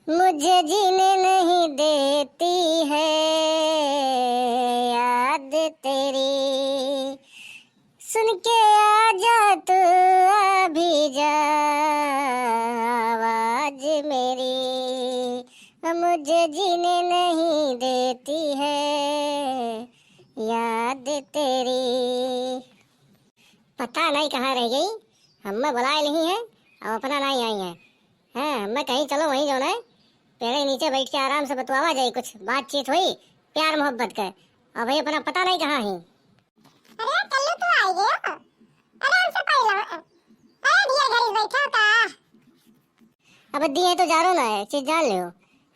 मुझे जीने नहीं देती है याद तेरी, सुन के आ जा तू अभी जा आवाज मेरी, मुझे जीने नहीं देती है याद तेरी। पता नहीं कहाँ रह गई, हमें बुलाए नहीं है और अपना नहीं आई है। हाँ, मैं कहीं चलो वहीं जो है पेड़ के नीचे बैठ के आराम से बतवावा जाए, कुछ बातचीत हुई प्यार मोहब्बत के। और भाई अपना पता नहीं कहाँ है। अरे कल्लू तू आ गया, आराम से पढ़ लो। अरे ढेर घड़ी बैठा था। अब दिए तो जा रो ना है, चीज जान लियो।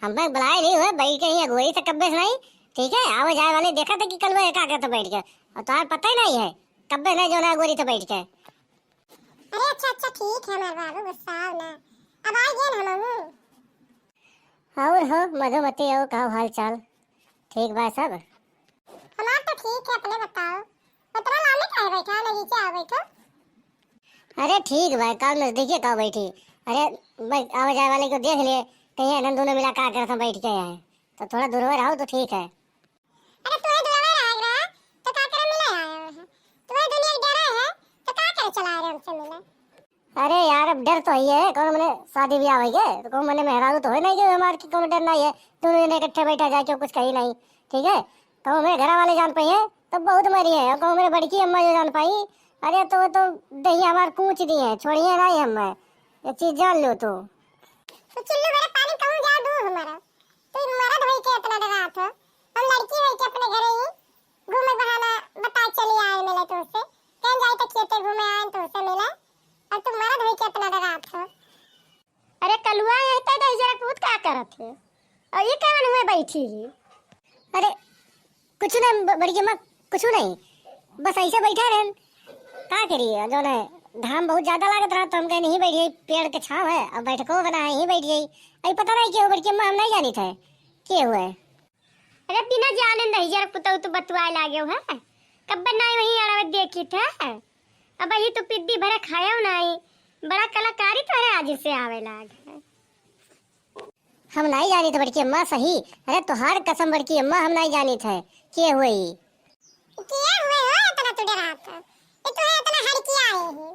हम पे बुलाए नहीं हुए, बैठ के ही अगोरी से कब्बे से नहीं। ठीक है, आवे जाए वाले देखा था कि कल वो एका करते बैठ के, और तुम्हारा पता ही नहीं है कब्बे नहीं जो ना अगोरी से बैठ के। अरे अच्छा ठीक है हमारे बाबू, गुस्सा आओ ना। अब आ गए ना हम। और हो मधुमती हो, कहो हाल चाल ठीक बा सब? हमारा तो ठीक है, अपने बताओ। पतरा लाने का है बैठा ना, नीचे आओ बैठो। अरे ठीक बा, कब नजदीकी कब बैठी। अरे आवे जाए वाले को देख लिए, कहीं आनंद दोनों मिला का करता बैठ के आए, तो थोड़ा दूर में रहो तो ठीक है। अरे तुम्हें दुलावा राग रहा तो का करे मिले आए हो है। तुम्हें दुनिया डरा है तो का करे चला रहे हमसे मिले। अरे यार अब डर तो ही है, कौन मैंने शादी ब्याह हुई है तो कौन मैंने मेहरारू तो है नहीं जो हमारे की कौन डर नहीं है। दोनों ने इकट्ठे बैठा जाके कुछ कही नहीं। ठीक है, कहो मेरे घर वाले जान पाई है तो बहुत मरी है, और कहो मेरे बड़की अम्मा जो जान पाई, अरे तो दही हमारे कूच दी है, छोड़िए नहीं हम, ये चीज जान लो। तो चिल्लू मेरा पानी कहूं जा दूं हमारा। तो मर्द होई के इतना डरा था, हम लड़की होई के अपने घरे ही घूमे बहाना बता चली आए मिले तो उससे कहीं जाए तो खेते घूमे आए तो उससे मिले, और तुम मर्द होई के इतना डरा था। अरे कलुआ है तो जरा कूद का करत है, और ये क्या मैं बैठी ही। अरे कुछ नहीं बड़ी अम्मा, कुछ नहीं, बस ऐसे बैठा रहे का करिए। जो है घाम बहुत ज्यादा लागत रहा तो हम कहीं नहीं बैठ गई, पेड़ के छाव है अब बैठको बना है, यहीं बैठ गई। अभी पता नहीं क्यों बड़ी अम्मा हम नहीं जानी थे क्या हुआ है। अरे बिना जाने नहीं जरा पुतौ तो बतवाए लागे हो है, कब बनाई वही अड़वे देखी थे। अब ही तो पिद्दी भरे खाया नहीं, बड़ा कलाकारी तो है आज से आवे लागे। हम नहीं जानी थे बड़की अम्मा सही। अरे तुहार कसम बड़की अम्मा हम नहीं जानी थे क्या हुई। किए हुए हो इतना तो डरा था, ये तो है इतना हड़की आए ही।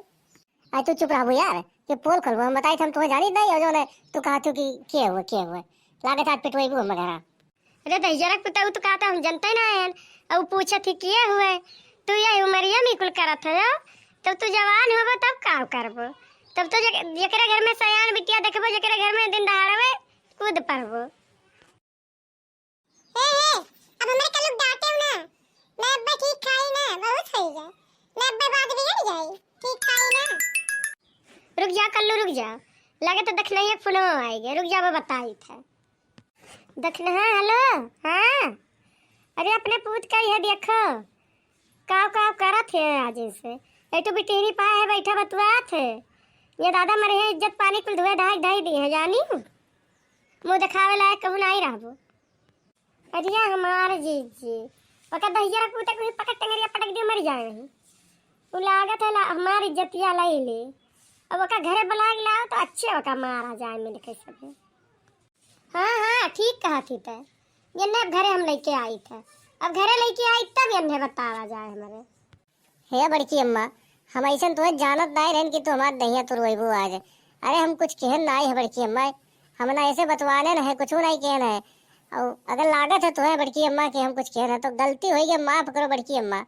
आज तू चुप रहो यार, ये पोल खोलो, हम बताई थे हम तुम्हें जानी नहीं, और जो है तू कहा तू कि क्या हुआ लागत आज पिटवाई वो मगरा। अरे दहिजरक पुतौ तो कहता हम जनते ना है, अब पूछा थी किए हुए तू ये उमरिया में कुल करत है, तब तू जवान होबो तब का करबो, तब तो जकरे घर में सयान बिटिया देखबो, जकरे घर में दिन दहाड़वे कूद पड़बो। अब हमें कल डांटे ना, मैं अब्बा ठीक खाई ना बहुत सही है, मैं अब्बा बाद बिगड़ जाई ठीक खाई ना। रुक जा कल्लू रुक जा, लगे तो देखना ही फोन आएगा, रुक जा मैं बताई था देखना है। हेलो हाँ, अरे अपने पूछ कर यह देखो काव काव करा थे आज से, एक तो बिटेरी पाए है बैठा बतवा थे, ये दादा मरे है इज्जत पानी कुल धुए ढाई ढाई दी है जानी, मुँह दिखावे लायक कहूँ नहीं रहबो। अरे हमारे जीजी वका दहिया रख पूते कोई पकड़ टंगरिया पटक दियो मर जाए नहीं, वो लागत है हमारी इज्जतिया लाई ले, अब वका घरे बुला के लाओ तो अच्छे वका मारा जाए मिल के सब। हाँ ठीक कहा थी तय, ये घरे हम लेके आई थे, अब घरे लेके आई तब ये बतावा जाए हमारे। हे बड़की अम्मा, हम ऐसा तुम्हें जानत नहीं रहन कि तू हमारे दहिया तुरवैबू आज। अरे हम कुछ कहन नहीं है बड़की अम्मा, हम ना ऐसे बतवाने न है, कुछ नहीं कहन है, और अगर लागत है तुम्हें बड़की अम्मा कि हम कुछ कहन है तो गलती होगी माफ करो बड़की अम्मा,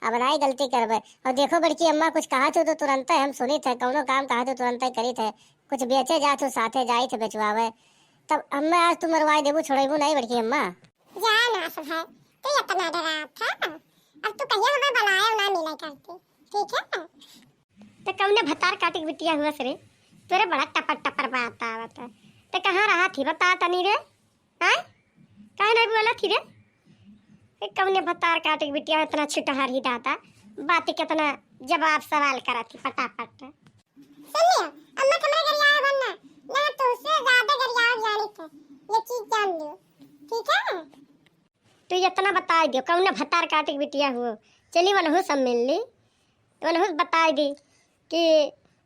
अब नहीं गलती करबे। और देखो बड़की अम्मा कुछ कहा तो तुरंत हम सुनी थे, कौनो काम कहा तो तुरंत करी थे, कुछ बेचे जा तो साथे जाई थे बेचवावे, तब हमें आज तुम मरवाई देबू छोड़ेबू नहीं बड़की अम्मा। जान आसफ है तू इतना डरा था, अब तू कहिए हमें बुलाए ना मिले करती ठीक है। तो कौने भतार काटी बिटिया हुआ सरे, तेरे बड़ा टपर टपर बात आवत है, तो कहाँ रहा थी बता तनी रे, हैं कहीं नहीं बोला थी रे, कौने भतार काटी बिटिया इतना छिटहर ही दाता बात कितना जवाब सवाल करा थी फटाफट। सुन लिया अम्मा कमरे घर आए बनना ना, तो उससे ज्यादा घर आए जानी थे, ये चीज जान लियो ठीक है। तो इतना बता दियो कौन भतार काटे की बिटिया हुआ, चली वनहु सब मिल ली, वनहु बता दी कि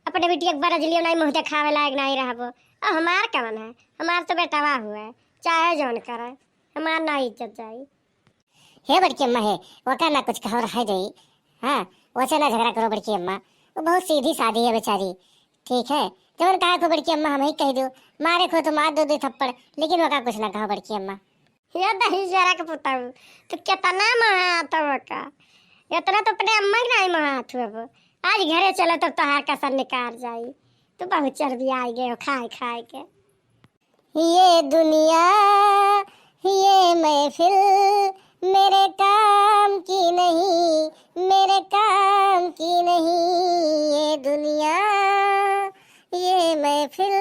अपने बिटिया बरज लियो नहीं मुँह देखावे लायक नहीं रहबो, और हमार कवन है, हमार तो बेटावा हुआ है, चाहे जौन करे, हमार ना इज्जत जाई। हे बड़की अम्मा है, वो का ना कुछ कहो रह जाई। हाँ, वैसे ना झगड़ा करो बड़की अम्मा, वो बहुत सीधी सादी है बेचारी। ठीक है, जब कहा को बड़की अम्मा हम ही कह दो, मारे को तो मार दो दो थप्पड़, लेकिन वो का कुछ ना कहो बड़की अम्मा। ये दही जरा के पुताऊ, तो कितना महात हो का, इतना तो अपने अम्मा के नहीं महात हुआ वो। आज घरे चलो तो तोहार कसर निकाल जाई, तो बहुत चर्बी आई गए खाए खाए के। ये दुनिया, ये महफिल मेरे काम की नहीं, मेरे काम की नहीं। ये दुनिया, ये महफिल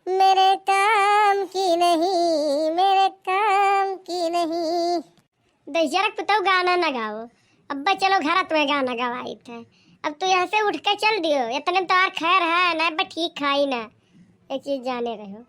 मेरे काम की नहीं, मेरे काम की नहीं। दही जरा के पुताऊ गाना न गाओ, अब्बा चलो घर तुम्हें गाना गवाई थे। अब तो यहाँ से उठ के चल दियो, इतने तो और खैर है ना, ठीक खाई ना, एक चीज जाने रहो।